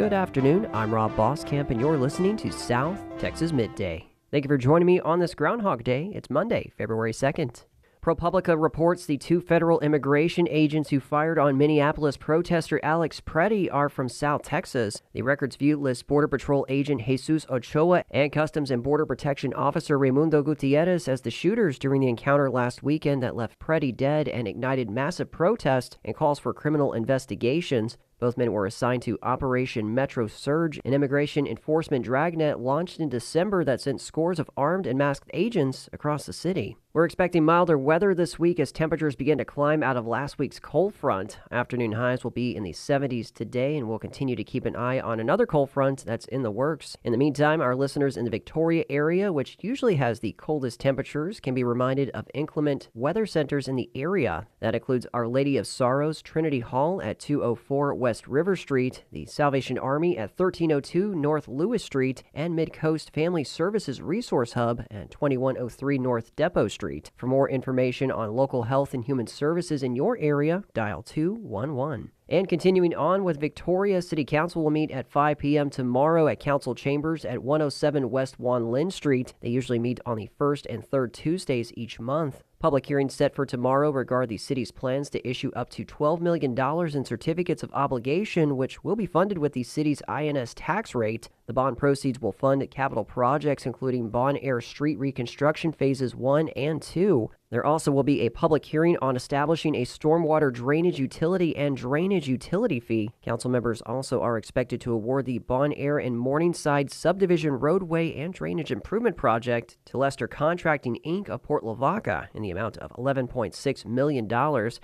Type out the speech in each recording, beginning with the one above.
Good afternoon, I'm Rob Boskamp, and you're listening to South Texas Midday. Thank you for joining me on this Groundhog Day. It's Monday, February 2nd. ProPublica reports the two federal immigration agents who fired on Minneapolis protester Alex Pretti are from South Texas. The Records View lists Border Patrol agent Jesus Ochoa and Customs and Border Protection Officer Raimundo Gutierrez as the shooters during the encounter last weekend that left Pretti dead and ignited massive protest and calls for criminal investigations. Both men were assigned to Operation Metro Surge, an immigration enforcement dragnet launched in December that sent scores of armed and masked agents across the city. We're expecting milder weather this week as temperatures begin to climb out of last week's cold front. Afternoon highs will be in the 70s today, and we'll continue to keep an eye on another cold front that's in the works. In the meantime, our listeners in the Victoria area, which usually has the coldest temperatures, can be reminded of inclement weather centers in the area. That includes Our Lady of Sorrows Trinity Hall at 204 West River Street, the Salvation Army at 1302 North Lewis Street, and Mid-Coast Family Services Resource Hub at 2103 North Depot Street. For more information on local health and human services in your area, dial 211. And continuing on with Victoria, City Council will meet at 5 p.m. tomorrow at Council Chambers at 107 West Wan Lin Street. They usually meet on the first and third Tuesdays each month. Public hearings set for tomorrow regard the city's plans to issue up to $12 million in certificates of obligation, which will be funded with the city's INS tax rate. The bond proceeds will fund capital projects, including Bon Air Street reconstruction phases 1 and 2. There also will be a public hearing on establishing a stormwater drainage utility and drainage utility fee. Council members also are expected to award the Bon Air and Morningside Subdivision Roadway and Drainage Improvement Project to Lester Contracting, Inc. of Port Lavaca in the amount of $11.6 million.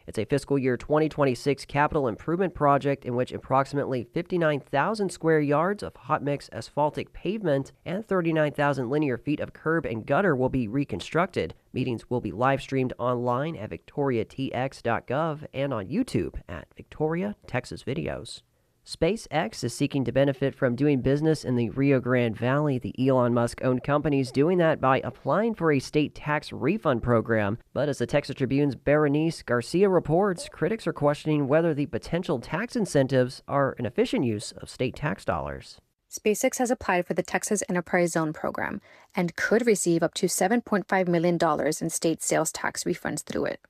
It's a fiscal year 2026 capital improvement project in which approximately 59,000 square yards of hot mix asphaltic pavement and 39,000 linear feet of curb and gutter will be reconstructed. Meetings will be live streamed online at victoriatx.gov and on YouTube at Victoria Texas Videos. SpaceX is seeking to benefit from doing business in the Rio Grande Valley. The Elon Musk-owned company is doing that by applying for a state tax refund program. But as the Texas Tribune's Berenice Garcia reports, critics are questioning whether the potential tax incentives are an efficient use of state tax dollars. SpaceX has applied for the Texas Enterprise Zone program and could receive up to $7.5 million in state sales tax refunds through it.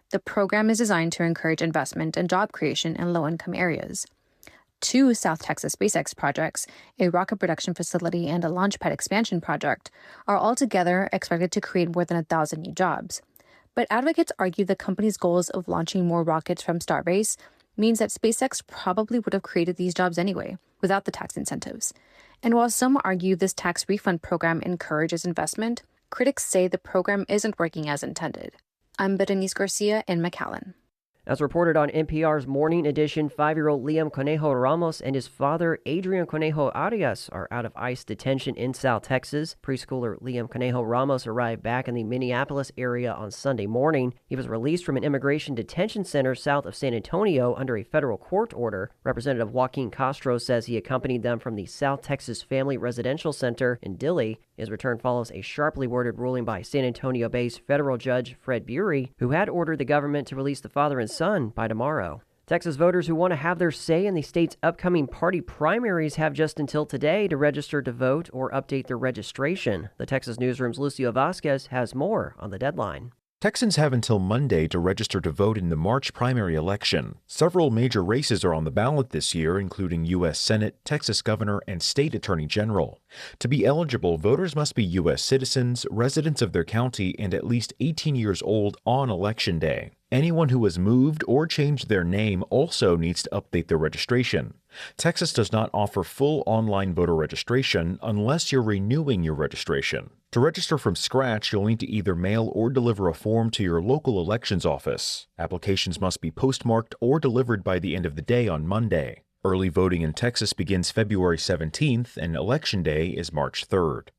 The program is designed to encourage investment and job creation in low-income areas. Two South Texas SpaceX projects, a rocket production facility and a launch pad expansion project, are altogether expected to create more than 1,000 new jobs. But advocates argue the company's goals of launching more rockets from Starbase means that SpaceX probably would have created these jobs anyway, without the tax incentives. And while some argue this tax refund program encourages investment, critics say the program isn't working as intended. I'm Berenice Garcia in McAllen. As reported on NPR's Morning Edition, 5-year-old Liam Conejo Ramos and his father, Adrian Conejo Arias, are out of ICE detention in South Texas. Preschooler Liam Conejo Ramos arrived back in the Minneapolis area on Sunday morning. He was released from an immigration detention center south of San Antonio under a federal court order. Representative Joaquin Castro says he accompanied them from the South Texas Family Residential Center in Dilley. His return follows a sharply worded ruling by San Antonio-based federal judge Fred Bury, who had ordered the government to release the father and son by tomorrow. Texas voters who want to have their say in the state's upcoming party primaries have just until today to register to vote or update their registration. The Texas Newsroom's Lucio Vasquez has more on the deadline. Texans have until Monday to register to vote in the March primary election. Several major races are on the ballot this year, including U.S. Senate, Texas Governor, and State Attorney General. To be eligible, voters must be U.S. citizens, residents of their county, and at least 18 years old on Election Day. Anyone who has moved or changed their name also needs to update their registration. Texas does not offer full online voter registration unless you're renewing your registration. To register from scratch, you'll need to either mail or deliver a form to your local elections office. Applications must be postmarked or delivered by the end of the day on Monday. Early voting in Texas begins February 17th, and Election Day is March 3rd.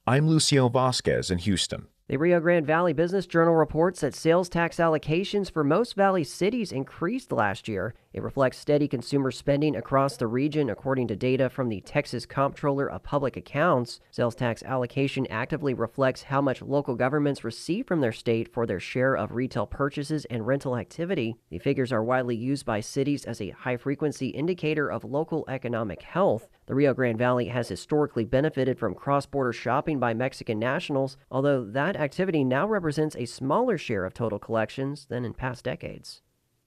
I'm Lucio Vasquez in Houston. The Rio Grande Valley Business Journal reports that sales tax allocations for most Valley cities increased last year. It reflects steady consumer spending across the region, according to data from the Texas Comptroller of Public Accounts. Sales tax allocation actively reflects how much local governments receive from their state for their share of retail purchases and rental activity. The figures are widely used by cities as a high-frequency indicator of local economic health. The Rio Grande Valley has historically benefited from cross-border shopping by Mexican nationals, although that activity now represents a smaller share of total collections than in past decades.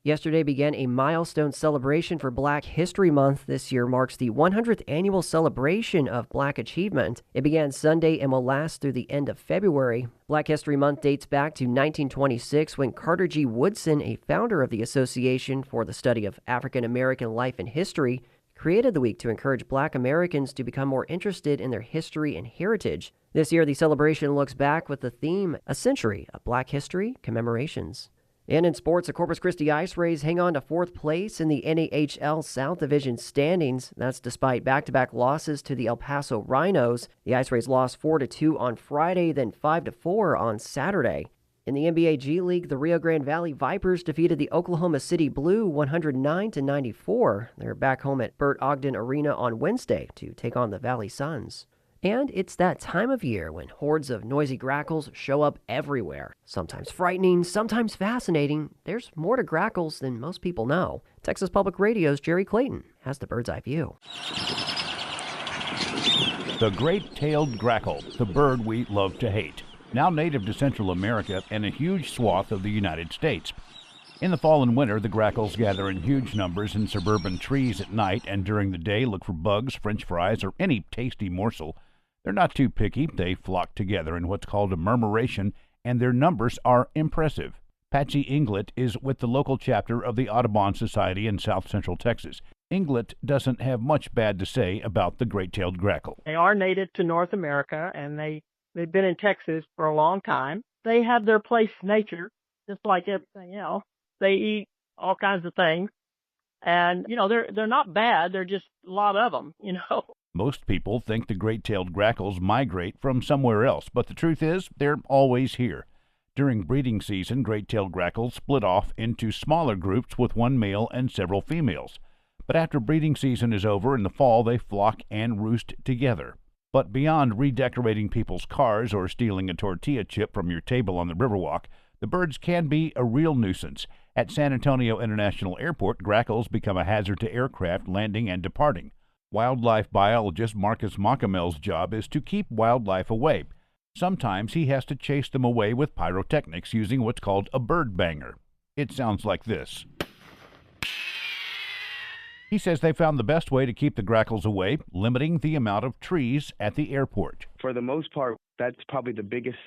Yesterday began a milestone celebration for Black History Month. This year marks the 100th annual celebration of Black achievement. It began Sunday and will last through the end of February. Black History Month dates back to 1926 when Carter G. Woodson, a founder of the Association for the Study of African American Life and History, created the week to encourage Black Americans to become more interested in their history and heritage. This year, the celebration looks back with the theme, A Century of Black History Commemorations. And in sports, the Corpus Christi IceRays hang on to fourth place in the NAHL South Division standings. That's despite back-to-back losses to the El Paso Rhinos. The IceRays lost 4-2 on Friday, then 5-4 on Saturday. In the NBA G League, the Rio Grande Valley Vipers defeated the Oklahoma City Blue 109-94. They're back home at Bert Ogden Arena on Wednesday to take on the Valley Suns. And it's that time of year when hordes of noisy grackles show up everywhere. Sometimes frightening, sometimes fascinating. There's more to grackles than most people know. Texas Public Radio's Jerry Clayton has the bird's eye view. The great-tailed grackle, the bird we love to hate, now native to Central America and a huge swath of the United States. In the fall and winter, the grackles gather in huge numbers in suburban trees at night, and during the day look for bugs, French fries, or any tasty morsel. They're not too picky. They flock together in what's called a murmuration, and their numbers are impressive. Patsy Inglet is with the local chapter of the Audubon Society in South Central Texas. Inglet doesn't have much bad to say about the great-tailed grackle. They are native to North America, and they've been in Texas for a long time. They have their place in nature, just like everything else. They eat all kinds of things, and they're not bad. They're just a lot of them. Most people think the great-tailed grackles migrate from somewhere else, but the truth is they're always here. During breeding season, great-tailed grackles split off into smaller groups with one male and several females. But after breeding season is over in the fall, they flock and roost together. But beyond redecorating people's cars or stealing a tortilla chip from your table on the Riverwalk, the birds can be a real nuisance. At San Antonio International Airport, grackles become a hazard to aircraft landing and departing. Wildlife biologist Marcus Mockamel's job is to keep wildlife away. Sometimes he has to chase them away with pyrotechnics using what's called a bird banger. It sounds like this. He says they found the best way to keep the grackles away, limiting the amount of trees at the airport. For the most part, that's probably the biggest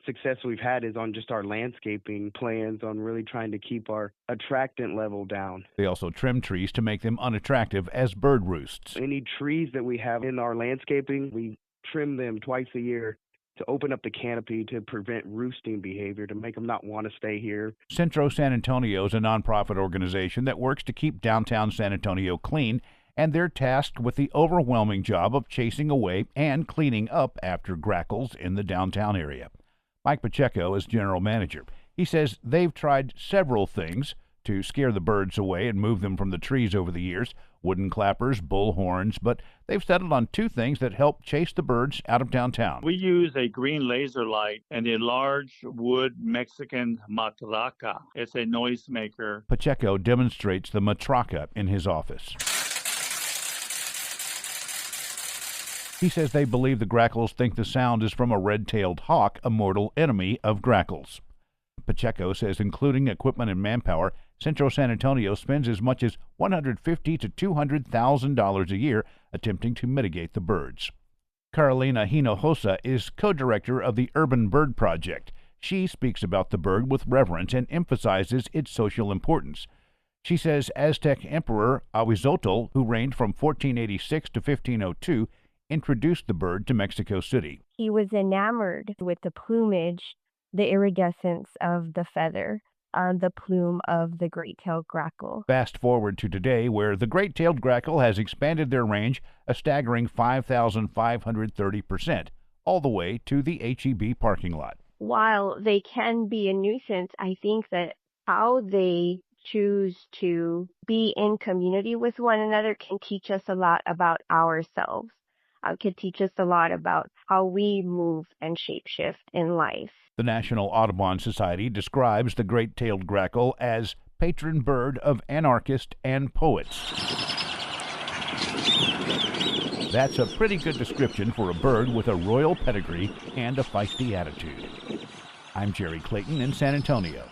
success we've had is on just our landscaping plans, on really trying to keep our attractant level down. They also trim trees to make them unattractive as bird roosts. Any trees that we have in our landscaping, we trim them twice a year to open up the canopy to prevent roosting behavior, to make them not want to stay here. Centro San Antonio is a nonprofit organization that works to keep downtown San Antonio clean, and they're tasked with the overwhelming job of chasing away and cleaning up after grackles in the downtown area. Mike Pacheco is general manager. He says they've tried several things to scare the birds away and move them from the trees over the years, wooden clappers, bull horns, but they've settled on two things that help chase the birds out of downtown. We use a green laser light and a large wood Mexican matraca. It's a noisemaker. Pacheco demonstrates the matraca in his office. He says they believe the grackles think the sound is from a red-tailed hawk, a mortal enemy of grackles. Pacheco says including equipment and manpower, Centro San Antonio spends as much as $150,000 to $200,000 a year attempting to mitigate the birds. Carolina Hinojosa is co-director of the Urban Bird Project. She speaks about the bird with reverence and emphasizes its social importance. She says Aztec Emperor Ahuizotl, who reigned from 1486 to 1502, introduced the bird to Mexico City. He was enamored with the plumage, the iridescence of the feather on the plume of the great-tailed grackle. Fast forward to today, where the great-tailed grackle has expanded their range a staggering 5,530%, all the way to the H-E-B parking lot. while they can be a nuisance, I think that how they choose to be in community with one another can teach us a lot about ourselves. Can teach us a lot about how we move and shapeshift in life. The National Audubon Society describes the great-tailed grackle as patron bird of anarchists and poets. That's a pretty good description for a bird with a royal pedigree and a feisty attitude. I'm Jerry Clayton in San Antonio.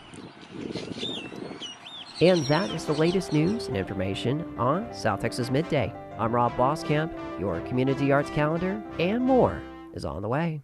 And that is the latest news and information on South Texas Midday. I'm Rob Boskamp. Your community arts calendar and more is on the way.